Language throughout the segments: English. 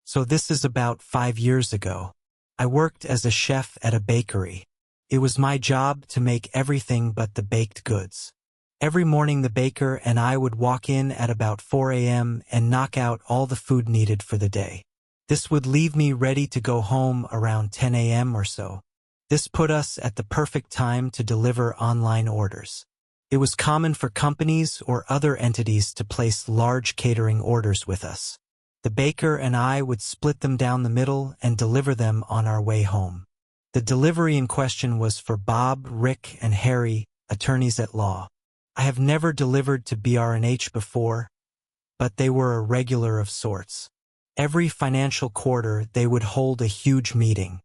So this is about 5 years ago. I worked as a chef at a bakery. It was my job to make everything but the baked goods. Every morning the baker and I would walk in at about 4 a.m. and knock out all the food needed for the day. This would leave me ready to go home around 10 a.m. or so. This put us at the perfect time to deliver online orders. It was common for companies or other entities to place large catering orders with us. The baker and I would split them down the middle and deliver them on our way home. The delivery in question was for Bob, Rick, and Harry, attorneys at law. I have never delivered to BR&H before, but they were a regular of sorts. Every financial quarter they would hold a huge meeting.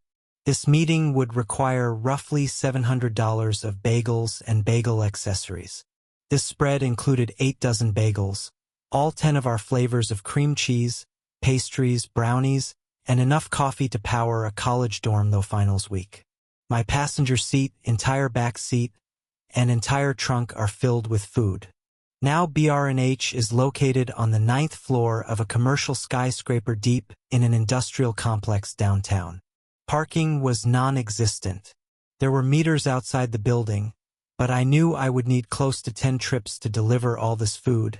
This meeting would require roughly $700 of bagels and bagel accessories. This spread included 8 dozen bagels, all 10 of our flavors of cream cheese, pastries, brownies, and enough coffee to power a college dorm though finals week. My passenger seat, entire back seat, and entire trunk are filled with food. Now BR&H is located on the 9th floor of a commercial skyscraper deep in an industrial complex downtown. Parking was non-existent. There were meters outside the building, but I knew I would need close to 10 trips to deliver all this food,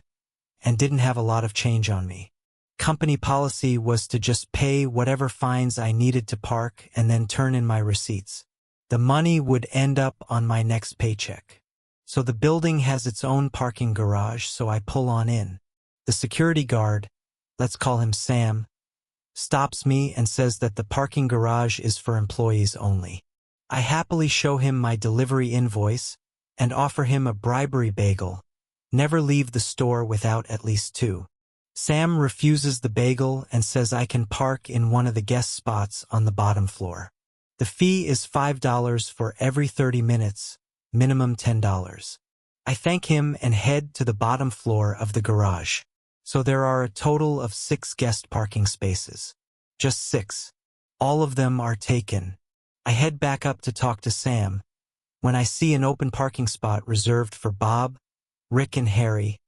and didn't have a lot of change on me. Company policy was to just pay whatever fines I needed to park and then turn in my receipts. The money would end up on my next paycheck. So the building has its own parking garage, so I pull on in. The security guard, let's call him Sam, stops me and says that the parking garage is for employees only. I happily show him my delivery invoice and offer him a bribery bagel. Never leave the store without at least 2. Sam refuses the bagel and says I can park in one of the guest spots on the bottom floor. The fee is $5 for every 30 minutes, minimum $10. I thank him and head to the bottom floor of the garage. So there are a total of 6 guest parking spaces. Just 6. All of them are taken. I head back up to talk to Sam when I see an open parking spot reserved for Bob, Rick, and Harry,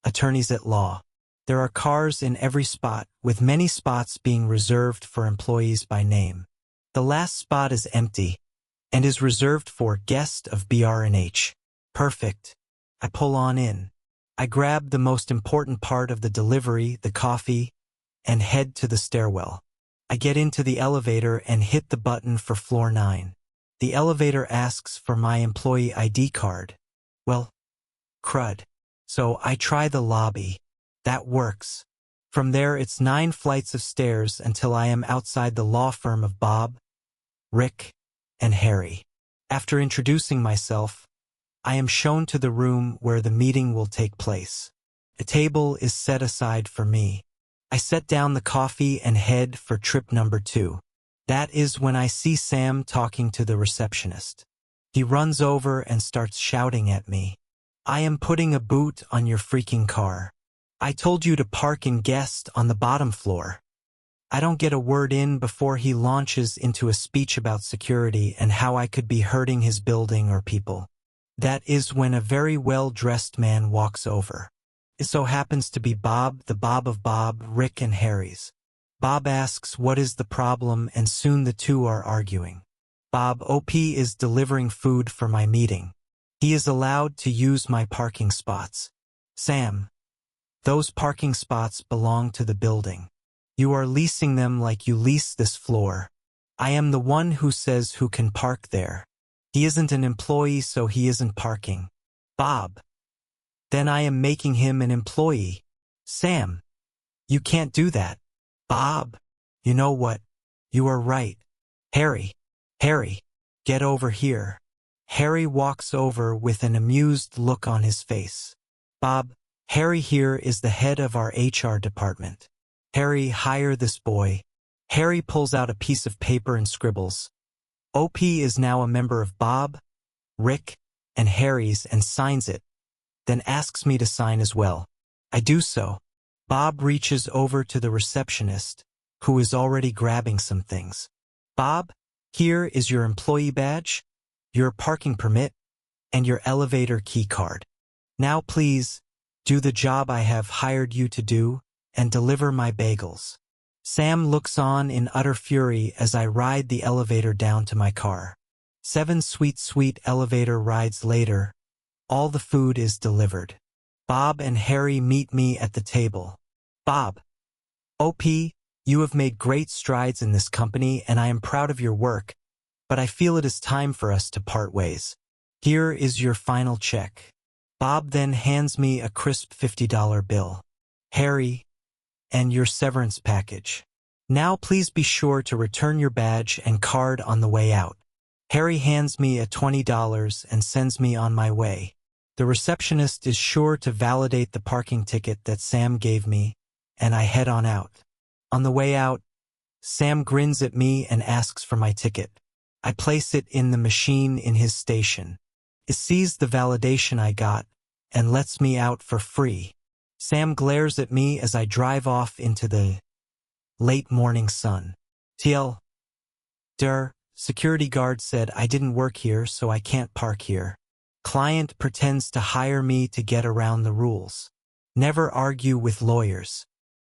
attorneys at law. There are cars in every spot, with many spots being reserved for employees by name. The last spot is empty and is reserved for guest of BR&H. Perfect. I pull on in. I grab the most important part of the delivery, the coffee, and head to the stairwell. I get into the elevator and hit the button for floor 9. The elevator asks for my employee ID card. Well, crud. So I try the lobby. That works. From there it's 9 flights of stairs until I am outside the law firm of Bob, Rick, and Harry. After introducing myself, I am shown to the room where the meeting will take place. A table is set aside for me. I set down the coffee and head for trip number 2. That is when I see Sam talking to the receptionist. He runs over and starts shouting at me. I am putting a boot on your freaking car. I told you to park in guest on the bottom floor. I don't get a word in before he launches into a speech about security and how I could be hurting his building or people. That is when a very well-dressed man walks over. It so happens to be Bob, the Bob of Bob, Rick, and Harry's. Bob asks what is the problem, and soon the two are arguing. Bob OP is delivering food for my meeting. He is allowed to use my parking spots. Sam, those parking spots belong to the building. You are leasing them like you lease this floor. I am the one who says who can park there. He isn't an employee, so he isn't parking. Bob. Then I am making him an employee. Sam. You can't do that. Bob. You know what? You are right. Harry. Harry. Get over here. Harry walks over with an amused look on his face. Bob, Harry here is the head of our HR department. Harry, hire this boy. Harry pulls out a piece of paper and scribbles. OP is now a member of Bob, Rick, and Harry's and signs it, then asks me to sign as well. I do so. Bob reaches over to the receptionist, who is already grabbing some things. Bob, here is your employee badge, your parking permit, and your elevator key card. Now please, do the job I have hired you to do and deliver my bagels. Sam looks on in utter fury as I ride the elevator down to my car. 7 sweet elevator rides later, all the food is delivered. Bob and Harry meet me at the table. Bob. OP, you have made great strides in this company and I am proud of your work, but I feel it is time for us to part ways. Here is your final check. Bob then hands me a crisp $50 bill. Harry, and your severance package. Now please be sure to return your badge and card on the way out. Harry hands me a $20 and sends me on my way. The receptionist is sure to validate the parking ticket that Sam gave me, and I head on out. On the way out, Sam grins at me and asks for my ticket. I place it in the machine in his station. It sees the validation I got and lets me out for free. Sam glares at me as I drive off into the late morning sun. TL. Security guard said I didn't work here, so I can't park here. Client pretends to hire me to get around the rules. Never argue with lawyers.